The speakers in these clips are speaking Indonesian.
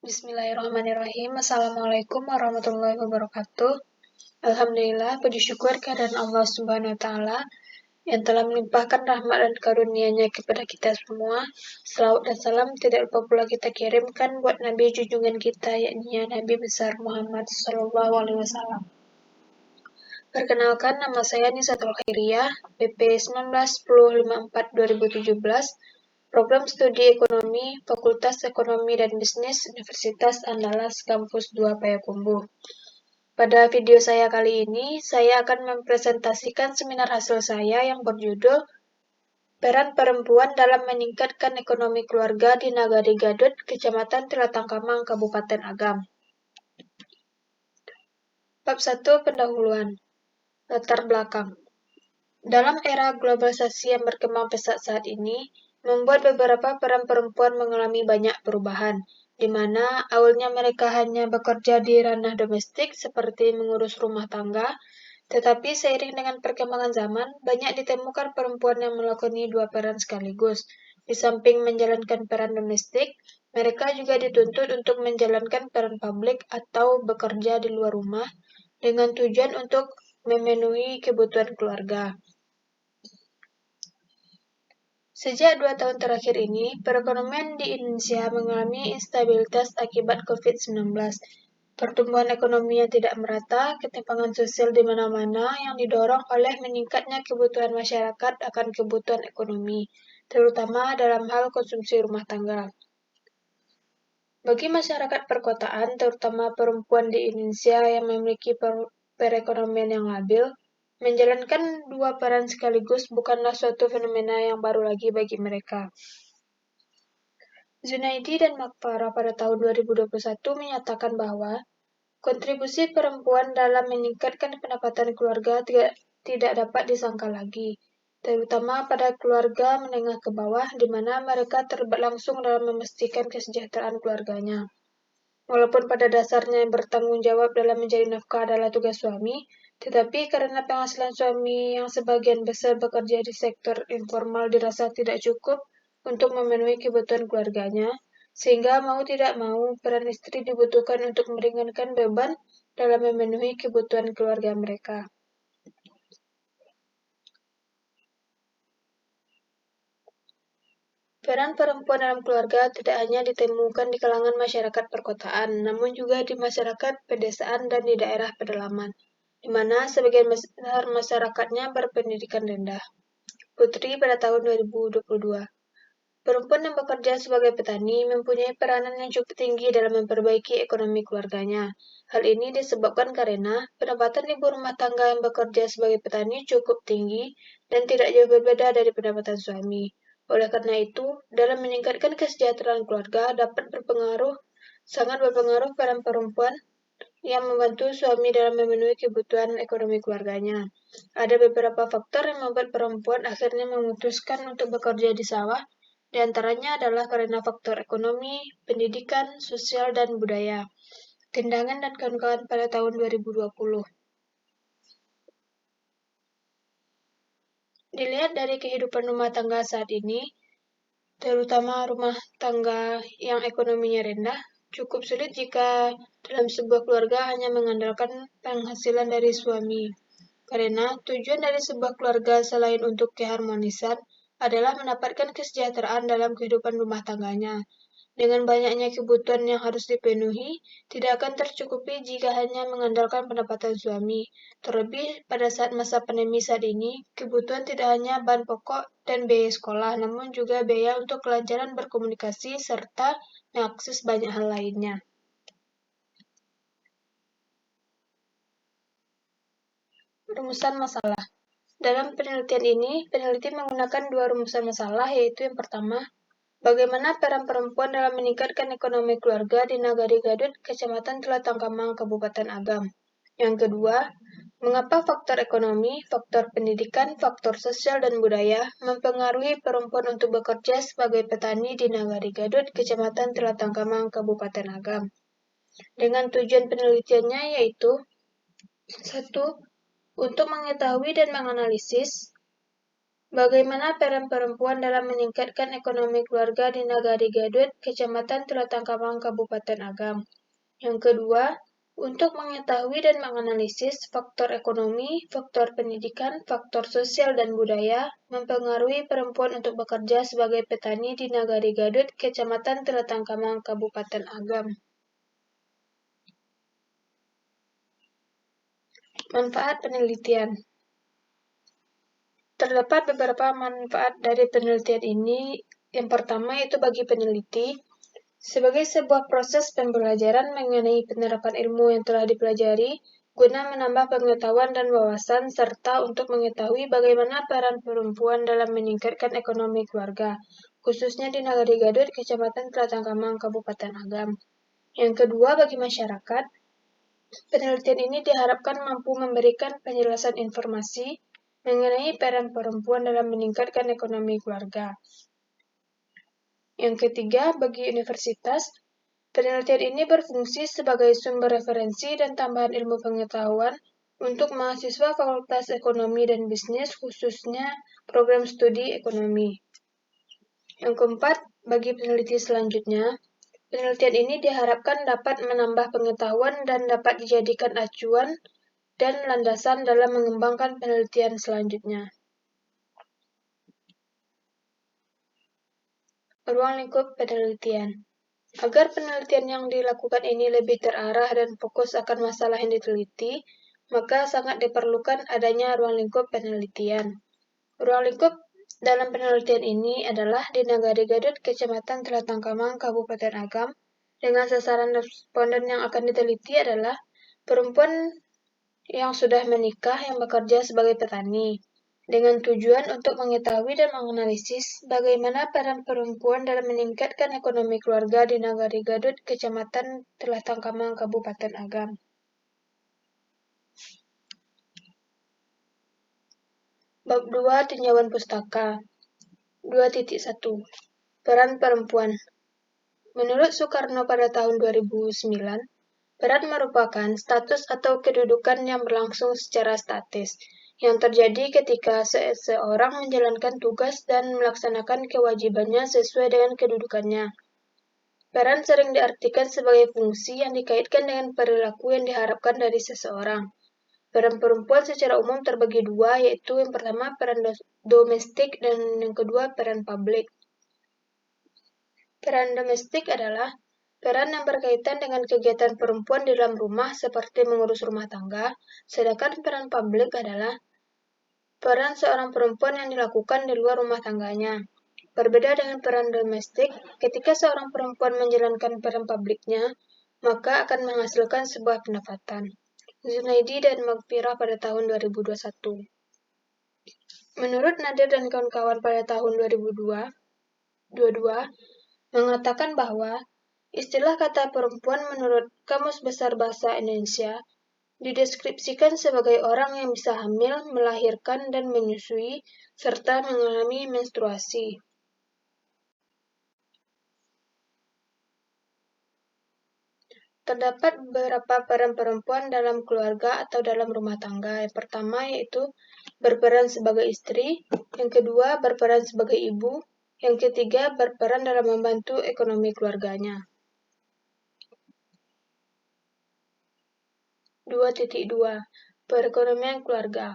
Bismillahirrahmanirrahim. Assalamualaikum warahmatullahi wabarakatuh. Alhamdulillah, puji syukur kehadiran Allah Subhanahu wa Ta'ala yang telah melimpahkan rahmat dan karunia-Nya kepada kita semua. Selawat dan salam tidak lupa pula kita kirimkan buat Nabi junjungan kita, yakni Nabi besar Muhammad Sallallahu Alaihi Wasallam. Perkenalkan, nama saya Nisatul Khairiyah, BP 191054-2017, Program Studi Ekonomi, Fakultas Ekonomi dan Bisnis, Universitas Andalas, Kampus 2 Payakumbuh. Pada video saya kali ini, saya akan mempresentasikan seminar hasil saya yang berjudul Peran Perempuan dalam Meningkatkan Ekonomi Keluarga di Nagari Gadut, Kecamatan Tilatangkamang, Kabupaten Agam. Bab 1 Pendahuluan. Latar belakang. Dalam era globalisasi yang berkembang pesat saat ini, membuat beberapa peran perempuan mengalami banyak perubahan, di mana awalnya mereka hanya bekerja di ranah domestik seperti mengurus rumah tangga, tetapi seiring dengan perkembangan zaman, banyak ditemukan perempuan yang melakoni dua peran sekaligus. Di samping menjalankan peran domestik, mereka juga dituntut untuk menjalankan peran publik atau bekerja di luar rumah dengan tujuan untuk memenuhi kebutuhan keluarga. Sejak 2 tahun terakhir ini, perekonomian di Indonesia mengalami instabilitas akibat COVID-19. Pertumbuhan ekonomi yang tidak merata, ketimpangan sosial di mana-mana yang didorong oleh meningkatnya kebutuhan masyarakat akan kebutuhan ekonomi, terutama dalam hal konsumsi rumah tangga. Bagi masyarakat perkotaan, terutama perempuan di Indonesia yang memiliki perekonomian yang labil, menjalankan dua peran sekaligus bukanlah suatu fenomena yang baru lagi bagi mereka. Zunaidi dan Makfara pada tahun 2021 menyatakan bahwa kontribusi perempuan dalam meningkatkan pendapatan keluarga tidak dapat disangka lagi, terutama pada keluarga menengah ke bawah di mana mereka terlibat langsung dalam memastikan kesejahteraan keluarganya. Walaupun pada dasarnya yang bertanggung jawab dalam mencari nafkah adalah tugas suami, tetapi karena penghasilan suami yang sebagian besar bekerja di sektor informal dirasa tidak cukup untuk memenuhi kebutuhan keluarganya, sehingga mau tidak mau peran istri dibutuhkan untuk meringankan beban dalam memenuhi kebutuhan keluarga mereka. Peran perempuan dalam keluarga tidak hanya ditemukan di kalangan masyarakat perkotaan, namun juga di masyarakat pedesaan dan di daerah pedalaman, di mana sebagian besar masyarakatnya berpendidikan rendah. Putri pada tahun 2022. Perempuan yang bekerja sebagai petani mempunyai peranan yang cukup tinggi dalam memperbaiki ekonomi keluarganya. Hal ini disebabkan karena pendapatan ibu rumah tangga yang bekerja sebagai petani cukup tinggi dan tidak jauh berbeda dari pendapatan suami. Oleh karena itu, dalam meningkatkan kesejahteraan keluarga sangat berpengaruh peran perempuan yang membantu suami dalam memenuhi kebutuhan ekonomi keluarganya. Ada beberapa faktor yang membuat perempuan akhirnya memutuskan untuk bekerja di sawah, di antaranya adalah karena faktor ekonomi, pendidikan, sosial, dan budaya. Tindangan dan kawan-kawan pada tahun 2020. Dilihat dari kehidupan rumah tangga saat ini, terutama rumah tangga yang ekonominya rendah, cukup sulit jika dalam sebuah keluarga hanya mengandalkan penghasilan dari suami. Karena tujuan dari sebuah keluarga selain untuk keharmonisan adalah mendapatkan kesejahteraan dalam kehidupan rumah tangganya. Dengan banyaknya kebutuhan yang harus dipenuhi, tidak akan tercukupi jika hanya mengandalkan pendapatan suami. Terlebih pada saat masa pandemi saat ini, kebutuhan tidak hanya bahan pokok dan biaya sekolah, namun juga biaya untuk kelancaran berkomunikasi serta mengakses banyak hal lainnya. Rumusan masalah. Dalam penelitian ini, peneliti menggunakan dua rumusan masalah, yaitu yang pertama, bagaimana peran perempuan dalam meningkatkan ekonomi keluarga di Nagari Gadut, Kecamatan Tilatangkamang, Kabupaten Agam. Yang kedua, mengapa faktor ekonomi, faktor pendidikan, faktor sosial dan budaya mempengaruhi perempuan untuk bekerja sebagai petani di Nagari Gadut, Kecamatan Tilatangkamang, Kabupaten Agam. Dengan tujuan penelitiannya yaitu 1. Untuk mengetahui dan menganalisis Bagaimana peran perempuan dalam meningkatkan ekonomi keluarga di Nagari Gadut, Kecamatan Tulatangkamang, Kabupaten Agam? Yang kedua, untuk mengetahui dan menganalisis faktor ekonomi, faktor pendidikan, faktor sosial dan budaya mempengaruhi perempuan untuk bekerja sebagai petani di Nagari Gadut, Kecamatan Tulatangkamang, Kabupaten Agam. Manfaat penelitian. Terdapat beberapa manfaat dari penelitian ini. Yang pertama yaitu bagi peneliti, sebagai sebuah proses pembelajaran mengenai penerapan ilmu yang telah dipelajari, guna menambah pengetahuan dan wawasan, serta untuk mengetahui bagaimana peran perempuan dalam meningkatkan ekonomi keluarga, khususnya di Nagari Gadut, Kecamatan Tulatangkamang, Kabupaten Agam. Yang kedua, bagi masyarakat, penelitian ini diharapkan mampu memberikan penjelasan informasi mengenai peran perempuan dalam meningkatkan ekonomi keluarga. Yang ketiga, bagi universitas, penelitian ini berfungsi sebagai sumber referensi dan tambahan ilmu pengetahuan untuk mahasiswa Fakultas Ekonomi dan Bisnis, khususnya program studi ekonomi. Yang keempat, bagi peneliti selanjutnya, penelitian ini diharapkan dapat menambah pengetahuan dan dapat dijadikan acuan dan landasan dalam mengembangkan penelitian selanjutnya. Ruang lingkup penelitian. Agar penelitian yang dilakukan ini lebih terarah dan fokus akan masalah yang diteliti, maka sangat diperlukan adanya ruang lingkup penelitian. Ruang lingkup dalam penelitian ini adalah di Nagari Gadut, Kecamatan Tulatangkamang, Kabupaten Agam, dengan sasaran responden yang akan diteliti adalah perempuan yang sudah menikah yang bekerja sebagai petani, dengan tujuan untuk mengetahui dan menganalisis bagaimana peran perempuan dalam meningkatkan ekonomi keluarga di Nagari Gadut, Kecamatan Tulatangkamang, Kabupaten Agam. Bab 2 Tinjauan Pustaka 2.1 Peran Perempuan. Menurut Soekarno pada tahun 2009, peran merupakan status atau kedudukan yang berlangsung secara statis, yang terjadi ketika seseorang menjalankan tugas dan melaksanakan kewajibannya sesuai dengan kedudukannya. Peran sering diartikan sebagai fungsi yang dikaitkan dengan perilaku yang diharapkan dari seseorang. Peran perempuan secara umum terbagi dua, yaitu yang pertama peran domestik dan yang kedua peran publik. Peran domestik adalah peran yang berkaitan dengan kegiatan perempuan di dalam rumah seperti mengurus rumah tangga, sedangkan peran publik adalah peran seorang perempuan yang dilakukan di luar rumah tangganya. Berbeda dengan peran domestik, ketika seorang perempuan menjalankan peran publiknya, maka akan menghasilkan sebuah pendapatan. Zunaidi dan Magfirah pada tahun 2021. Menurut Nadir dan kawan-kawan pada tahun 2022, mengatakan bahwa istilah kata perempuan menurut Kamus Besar Bahasa Indonesia dideskripsikan sebagai orang yang bisa hamil, melahirkan, dan menyusui, serta mengalami menstruasi. Terdapat beberapa peran perempuan dalam keluarga atau dalam rumah tangga. Yang pertama yaitu berperan sebagai istri, yang kedua berperan sebagai ibu, yang ketiga berperan dalam membantu ekonomi keluarganya. 2.2 Perekonomian keluarga.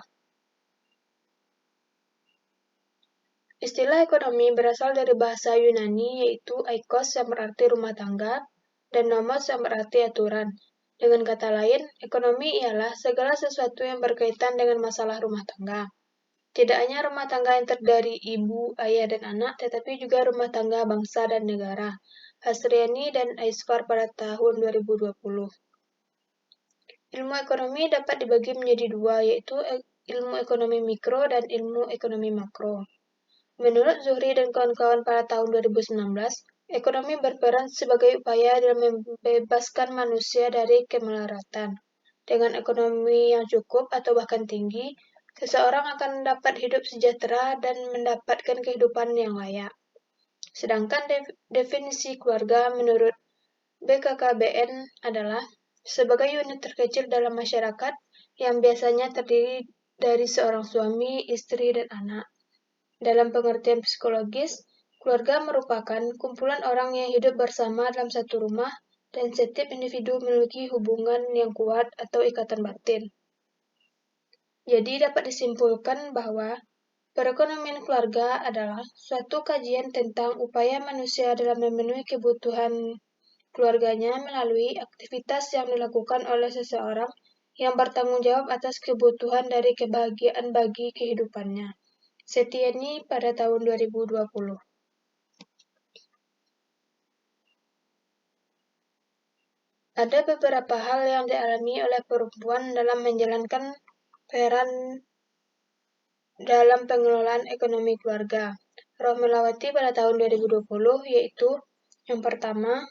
Istilah ekonomi berasal dari bahasa Yunani yaitu oikos yang berarti rumah tangga dan nomos yang berarti aturan. Dengan kata lain, ekonomi ialah segala sesuatu yang berkaitan dengan masalah rumah tangga. Tidak hanya rumah tangga yang terdiri ibu, ayah, dan anak, tetapi juga rumah tangga bangsa dan negara. Hasriani dan Aisfar pada tahun 2020. Ilmu ekonomi dapat dibagi menjadi dua, yaitu ilmu ekonomi mikro dan ilmu ekonomi makro. Menurut Zuhri dan kawan-kawan pada tahun 2019, ekonomi berperan sebagai upaya dalam membebaskan manusia dari kemelaratan. Dengan ekonomi yang cukup atau bahkan tinggi, seseorang akan dapat hidup sejahtera dan mendapatkan kehidupan yang layak. Sedangkan definisi keluarga menurut BKKBN adalah sebagai unit terkecil dalam masyarakat yang biasanya terdiri dari seorang suami, istri, dan anak. Dalam pengertian psikologis, keluarga merupakan kumpulan orang yang hidup bersama dalam satu rumah dan setiap individu memiliki hubungan yang kuat atau ikatan batin. Jadi dapat disimpulkan bahwa perekonomian keluarga adalah suatu kajian tentang upaya manusia dalam memenuhi kebutuhan keluarganya melalui aktivitas yang dilakukan oleh seseorang yang bertanggung jawab atas kebutuhan dari kebahagiaan bagi kehidupannya. Setieni pada tahun 2020. Ada beberapa hal yang dialami oleh perempuan dalam menjalankan peran dalam pengelolaan ekonomi keluarga. Rohmelawati pada tahun 2020 yaitu yang pertama,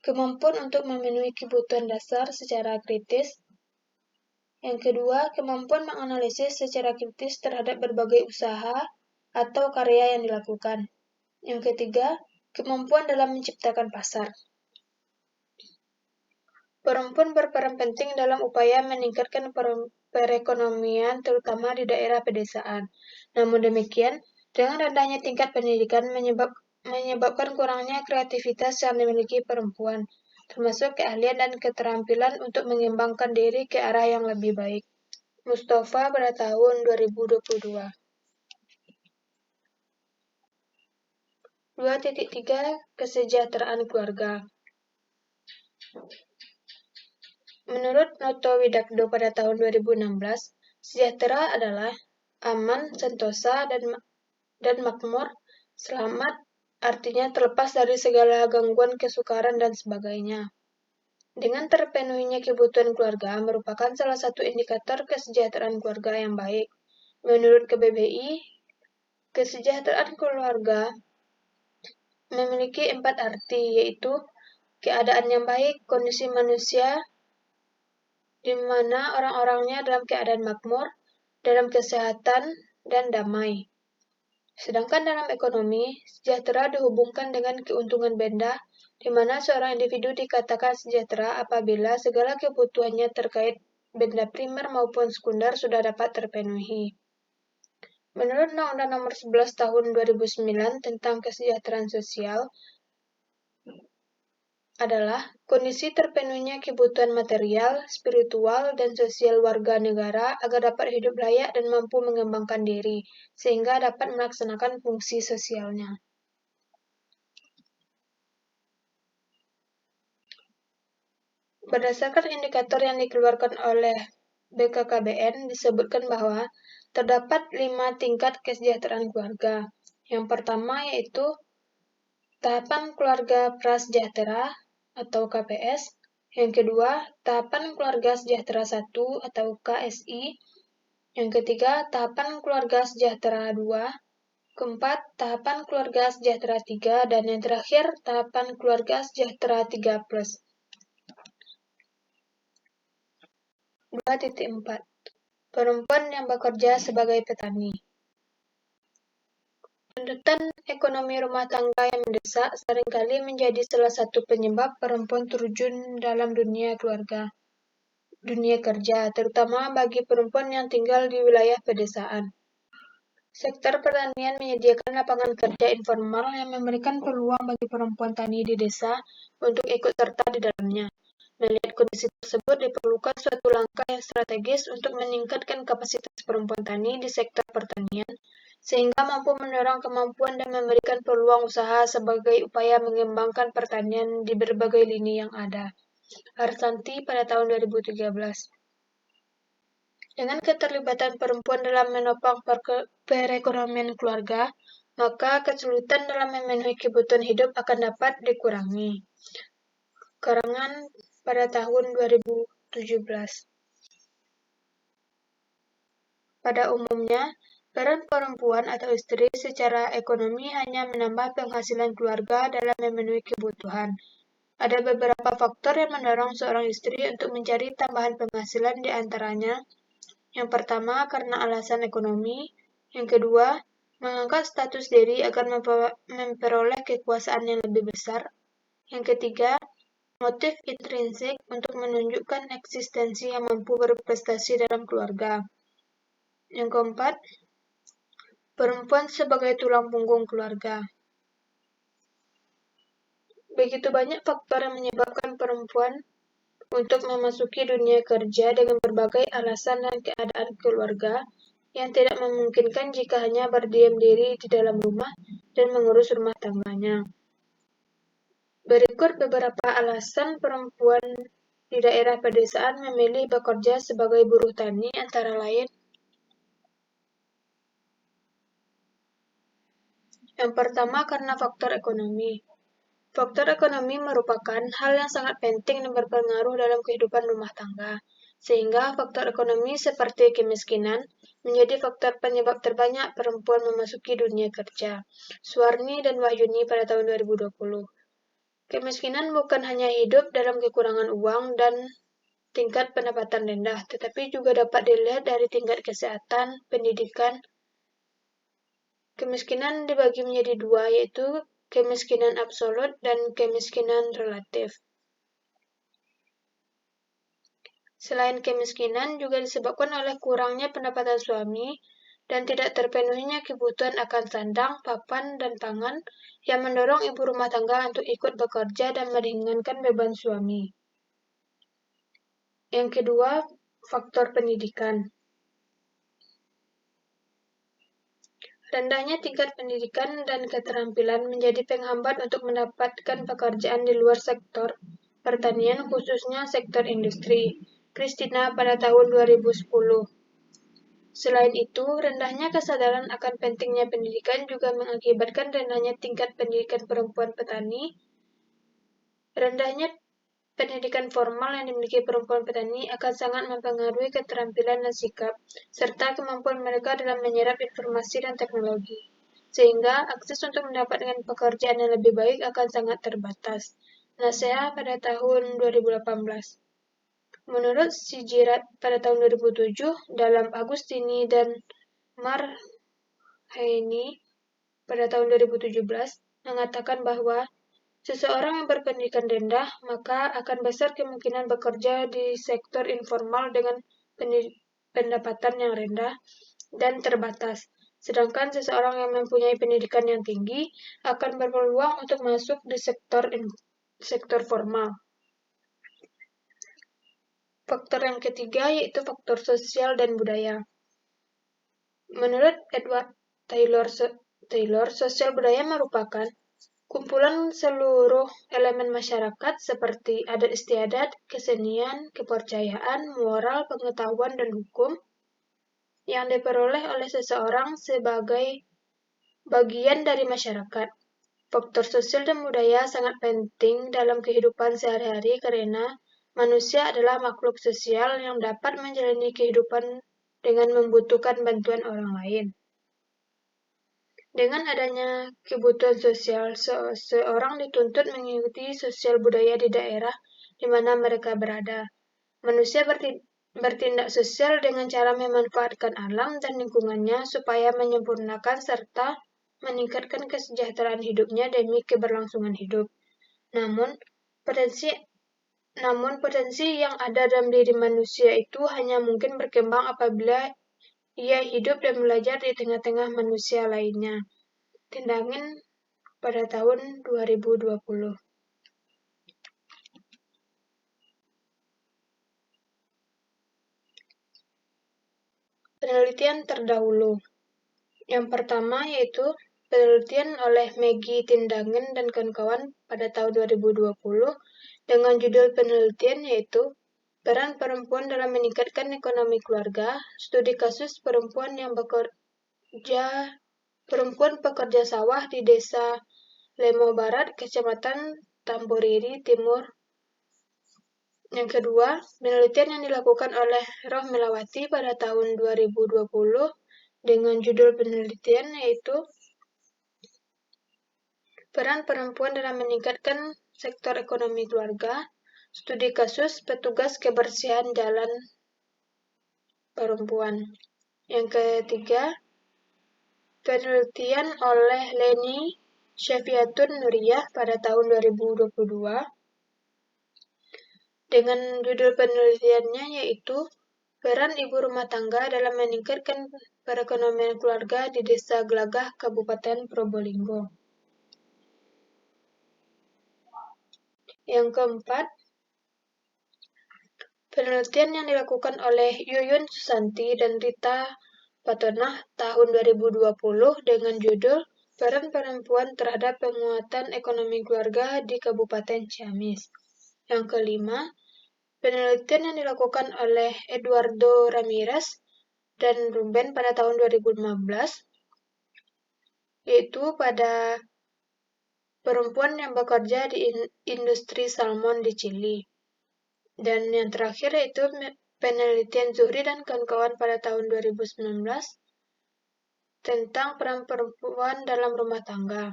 kemampuan untuk memenuhi kebutuhan dasar secara kritis. Yang kedua, kemampuan menganalisis secara kritis terhadap berbagai usaha atau karya yang dilakukan. Yang ketiga, kemampuan dalam menciptakan pasar. Perempuan berperan penting dalam upaya meningkatkan perekonomian terutama di daerah pedesaan. Namun demikian, dengan rendahnya tingkat pendidikan menyebabkan kurangnya kreativitas yang dimiliki perempuan, termasuk keahlian dan keterampilan untuk mengembangkan diri ke arah yang lebih baik. Mustafa pada tahun 2022. 2.3 Kesejahteraan keluarga. Menurut Noto Widakdo pada tahun 2016, sejahtera adalah aman, sentosa, dan makmur, selamat, artinya terlepas dari segala gangguan kesukaran dan sebagainya. Dengan terpenuhinya kebutuhan keluarga merupakan salah satu indikator kesejahteraan keluarga yang baik. Menurut KBBI, kesejahteraan keluarga memiliki 4 arti, yaitu keadaan yang baik, kondisi manusia, di mana orang-orangnya dalam keadaan makmur, dalam kesehatan, dan damai. Sedangkan dalam ekonomi, sejahtera dihubungkan dengan keuntungan benda, di mana seorang individu dikatakan sejahtera apabila segala kebutuhannya terkait benda primer maupun sekunder sudah dapat terpenuhi. Menurut Undang-Undang Nomor 11 Tahun 2009 tentang Kesejahteraan Sosial, adalah kondisi terpenuhinya kebutuhan material, spiritual, dan sosial warga negara agar dapat hidup layak dan mampu mengembangkan diri, sehingga dapat melaksanakan fungsi sosialnya. Berdasarkan indikator yang dikeluarkan oleh BKKBN, disebutkan bahwa terdapat 5 tingkat kesejahteraan keluarga. Yang pertama yaitu tahapan keluarga prasejahtera atau KPS. Yang kedua, tahapan keluarga sejahtera 1 atau KSI. Yang ketiga, tahapan keluarga sejahtera 2. Keempat, tahapan keluarga sejahtera 3. Dan yang terakhir, tahapan keluarga sejahtera 3+. 2.4 Perempuan yang bekerja sebagai petani. Tuntutan ekonomi rumah tangga yang mendesak seringkali menjadi salah satu penyebab perempuan terjun dalam dunia kerja, terutama bagi perempuan yang tinggal di wilayah pedesaan. Sektor pertanian menyediakan lapangan kerja informal yang memberikan peluang bagi perempuan tani di desa untuk ikut serta di dalamnya. Melihat kondisi tersebut, diperlukan suatu langkah yang strategis untuk meningkatkan kapasitas perempuan tani di sektor pertanian, sehingga mampu mendorong kemampuan dan memberikan peluang usaha sebagai upaya mengembangkan pertanian di berbagai lini yang ada. Harsanti pada tahun 2013. Dengan keterlibatan perempuan dalam menopang perekonomian keluarga, maka kesulitan dalam memenuhi kebutuhan hidup akan dapat dikurangi. Karangan pada tahun 2017. Pada umumnya, peran perempuan atau istri secara ekonomi hanya menambah penghasilan keluarga dalam memenuhi kebutuhan. Ada beberapa faktor yang mendorong seorang istri untuk mencari tambahan penghasilan, di antaranya yang pertama karena alasan ekonomi, yang kedua mengangkat status diri agar memperoleh kekuasaan yang lebih besar, yang ketiga motif intrinsik untuk menunjukkan eksistensi yang mampu berprestasi dalam keluarga, yang keempat Perempuan sebagai tulang punggung keluarga. Begitu banyak faktor yang menyebabkan perempuan untuk memasuki dunia kerja dengan berbagai alasan dan keadaan keluarga yang tidak memungkinkan jika hanya berdiam diri di dalam rumah dan mengurus rumah tangganya. Berikut beberapa alasan perempuan di daerah pedesaan memilih bekerja sebagai buruh tani, antara lain: yang pertama, karena faktor ekonomi. Faktor ekonomi merupakan hal yang sangat penting dan berpengaruh dalam kehidupan rumah tangga, sehingga faktor ekonomi seperti kemiskinan menjadi faktor penyebab terbanyak perempuan memasuki dunia kerja. Suwarni dan Wahyuni pada tahun 2020. Kemiskinan bukan hanya hidup dalam kekurangan uang dan tingkat pendapatan rendah, tetapi juga dapat dilihat dari tingkat kesehatan, pendidikan. Kemiskinan dibagi menjadi dua, yaitu kemiskinan absolut dan kemiskinan relatif. Selain kemiskinan juga disebabkan oleh kurangnya pendapatan suami dan tidak terpenuhinya kebutuhan akan sandang, papan, dan pangan yang mendorong ibu rumah tangga untuk ikut bekerja dan meringankan beban suami. Yang kedua, faktor pendidikan. Rendahnya tingkat pendidikan dan keterampilan menjadi penghambat untuk mendapatkan pekerjaan di luar sektor pertanian, khususnya sektor industri. Christina pada tahun 2010. Selain itu, rendahnya kesadaran akan pentingnya pendidikan juga mengakibatkan rendahnya tingkat pendidikan perempuan petani. Rendahnya pendidikan formal yang dimiliki perempuan petani akan sangat mempengaruhi keterampilan dan sikap, serta kemampuan mereka dalam menyerap informasi dan teknologi, sehingga akses untuk mendapatkan pekerjaan yang lebih baik akan sangat terbatas. Naseha pada tahun 2018. Menurut Sijirat pada tahun 2007, dalam Agustini dan Marhaini pada tahun 2017, mengatakan bahwa seseorang yang berpendidikan rendah maka akan besar kemungkinan bekerja di sektor informal dengan pendapatan yang rendah dan terbatas, sedangkan seseorang yang mempunyai pendidikan yang tinggi akan berpeluang untuk masuk di sektor formal. Faktor yang ketiga yaitu faktor sosial dan budaya. Menurut Edward Taylor, sosial budaya merupakan kumpulan seluruh elemen masyarakat seperti adat istiadat, kesenian, kepercayaan, moral, pengetahuan, dan hukum yang diperoleh oleh seseorang sebagai bagian dari masyarakat. Faktor sosial dan budaya sangat penting dalam kehidupan sehari-hari karena manusia adalah makhluk sosial yang dapat menjalani kehidupan dengan membutuhkan bantuan orang lain. Dengan adanya kebutuhan sosial, seseorang dituntut mengikuti sosial budaya di daerah di mana mereka berada. Manusia bertindak sosial dengan cara memanfaatkan alam dan lingkungannya supaya menyempurnakan serta meningkatkan kesejahteraan hidupnya demi keberlangsungan hidup. Namun, potensi yang ada dalam diri manusia itu hanya mungkin berkembang apabila ia hidup dan belajar di tengah-tengah manusia lainnya. Tindangin pada tahun 2020. Penelitian terdahulu. Yang pertama yaitu penelitian oleh Maggie Tindangen dan kawan-kawan pada tahun 2020 dengan judul penelitian yaitu Peran Perempuan dalam Meningkatkan Ekonomi Keluarga, Studi Kasus Perempuan pekerja sawah di Desa Lemo Barat, Kecamatan Tamboriri Timur. Yang kedua, penelitian yang dilakukan oleh Rohmelawati pada tahun 2020 dengan judul penelitian yaitu Peran Perempuan dalam Meningkatkan Sektor Ekonomi Keluarga, Studi Kasus Petugas Kebersihan Jalan Perempuan. Yang ketiga, penelitian oleh Leni Syafiatun Nuriyah pada tahun 2022 dengan judul penelitiannya yaitu Peran ibu rumah tangga dalam meningkatkan perekonomian keluarga di Desa Glagah, Kabupaten Probolinggo. Yang keempat, penelitian yang dilakukan oleh Yuyun Susanti dan Rita Patonah tahun 2020 dengan judul Peran Perempuan Terhadap Penguatan Ekonomi Keluarga di Kabupaten Ciamis. Yang kelima, penelitian yang dilakukan oleh Eduardo Ramirez dan Ruben pada tahun 2015, yaitu pada perempuan yang bekerja di industri salmon di Chili. Dan yang terakhir yaitu penelitian Zuhri dan kawan-kawan pada tahun 2019 tentang peran perempuan dalam rumah tangga.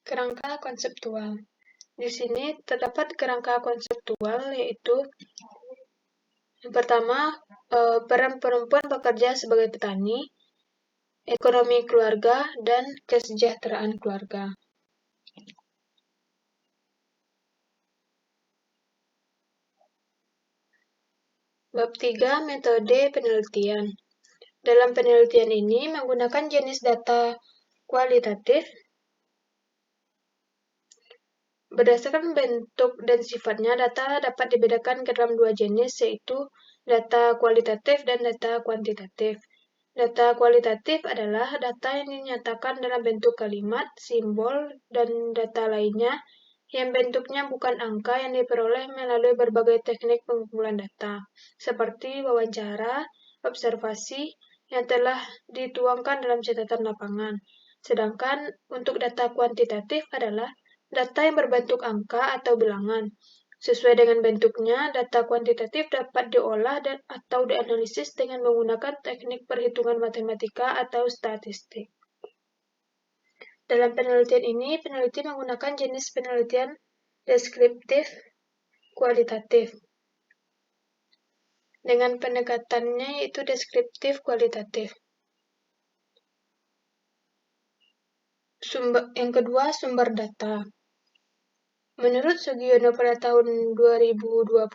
Kerangka konseptual. Di sini terdapat kerangka konseptual yaitu yang pertama, peran perempuan bekerja sebagai petani, ekonomi keluarga, dan kesejahteraan keluarga. Bab 3, metode penelitian. Dalam penelitian ini menggunakan jenis data kualitatif. Berdasarkan bentuk dan sifatnya, data dapat dibedakan ke dalam dua jenis, yaitu data kualitatif dan data kuantitatif. Data kualitatif adalah data yang dinyatakan dalam bentuk kalimat, simbol, dan data lainnya yang bentuknya bukan angka yang diperoleh melalui berbagai teknik pengumpulan data, seperti wawancara, observasi, yang telah dituangkan dalam catatan lapangan. Sedangkan untuk data kuantitatif adalah data yang berbentuk angka atau bilangan. Sesuai dengan bentuknya, data kuantitatif dapat diolah atau dianalisis dengan menggunakan teknik perhitungan matematika atau statistik. Dalam penelitian ini, peneliti menggunakan jenis penelitian deskriptif kualitatif. Dengan pendekatannya yaitu deskriptif kualitatif. Yang kedua, sumber data. Menurut Sugiono pada tahun 2020,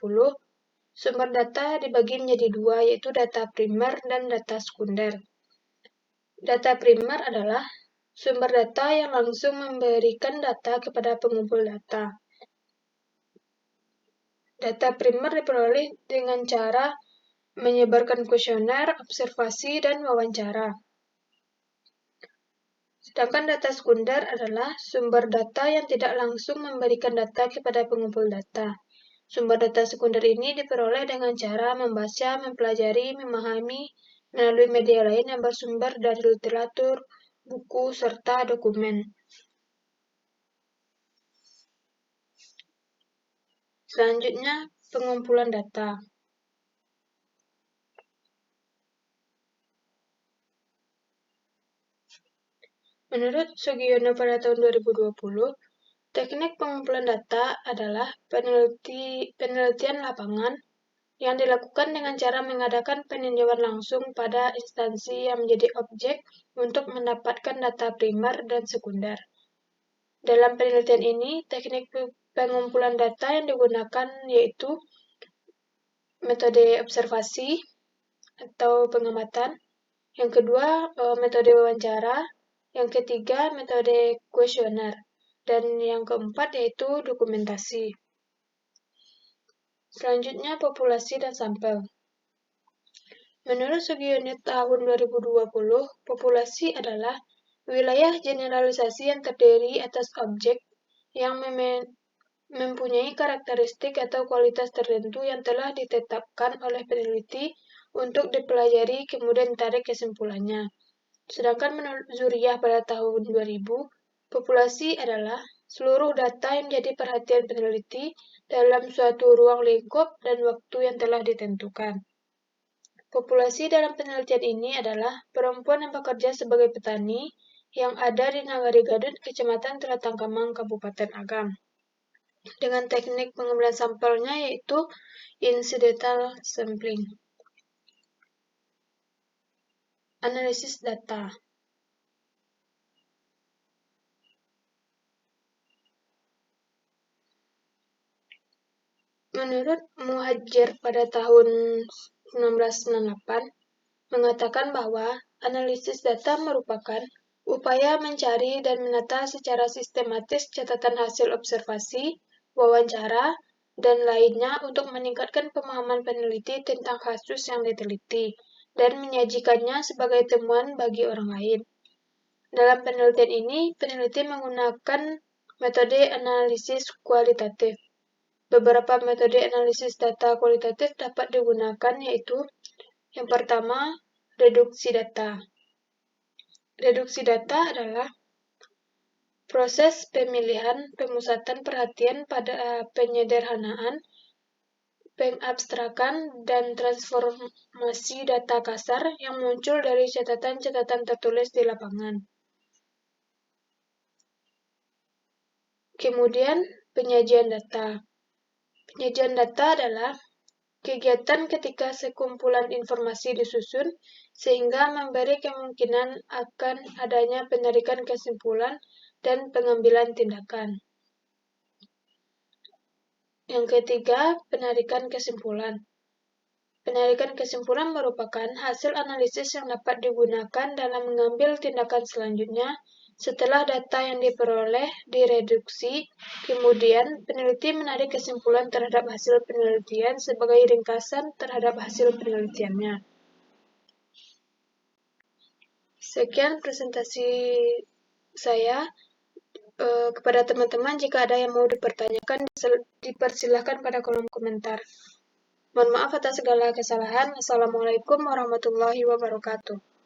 sumber data dibagi menjadi dua, yaitu data primer dan data sekunder. Data primer adalah sumber data yang langsung memberikan data kepada pengumpul data. Data primer diperoleh dengan cara menyebarkan kuesioner, observasi, dan wawancara. Sedangkan data sekunder adalah sumber data yang tidak langsung memberikan data kepada pengumpul data. Sumber data sekunder ini diperoleh dengan cara membaca, mempelajari, memahami melalui media lain yang bersumber dari literatur, buku, serta dokumen. Selanjutnya, pengumpulan data. Menurut Sugiono pada tahun 2020, teknik pengumpulan data adalah penelitian lapangan yang dilakukan dengan cara mengadakan peninjauan langsung pada instansi yang menjadi objek untuk mendapatkan data primer dan sekunder. Dalam penelitian ini, teknik pengumpulan data yang digunakan yaitu metode observasi atau pengamatan, yang kedua metode wawancara, yang ketiga metode kuesioner, dan yang keempat yaitu dokumentasi. Selanjutnya, populasi dan sampel. Menurut Sugiono tahun 2020, populasi adalah wilayah generalisasi yang terdiri atas objek yang mempunyai karakteristik atau kualitas tertentu yang telah ditetapkan oleh peneliti untuk dipelajari kemudian ditarik kesimpulannya. Sedangkan menurut Zuriyah pada tahun 2000, populasi adalah seluruh data yang menjadi perhatian peneliti dalam suatu ruang lingkup dan waktu yang telah ditentukan. Populasi dalam penelitian ini adalah perempuan yang bekerja sebagai petani yang ada di Nagari Gadut, Kecamatan Telatangkamang, Kabupaten Agam. Dengan teknik pengambilan sampelnya yaitu incidental sampling. Analisis data. Menurut Muhajir pada tahun 1998, mengatakan bahwa analisis data merupakan upaya mencari dan menata secara sistematis catatan hasil observasi, wawancara, dan lainnya untuk meningkatkan pemahaman peneliti tentang kasus yang diteliti dan menyajikannya sebagai temuan bagi orang lain. Dalam penelitian ini, peneliti menggunakan metode analisis kualitatif. Beberapa metode analisis data kualitatif dapat digunakan, yaitu yang pertama, reduksi data. Reduksi data adalah proses pemilihan, pemusatan perhatian pada penyederhanaan, pengabstrakan, dan transformasi data kasar yang muncul dari catatan-catatan tertulis di lapangan. Kemudian, penyajian data. Penyajian data adalah kegiatan ketika sekumpulan informasi disusun sehingga memberi kemungkinan akan adanya penarikan kesimpulan dan pengambilan tindakan. Yang ketiga, penarikan kesimpulan. Penarikan kesimpulan merupakan hasil analisis yang dapat digunakan dalam mengambil tindakan selanjutnya setelah data yang diperoleh direduksi. Kemudian, peneliti menarik kesimpulan terhadap hasil penelitian sebagai ringkasan terhadap hasil penelitiannya. Sekian presentasi saya. Kepada teman-teman, jika ada yang mau dipertanyakan, dipersilahkan pada kolom komentar. Mohon maaf atas segala kesalahan. Assalamualaikum warahmatullahi wabarakatuh.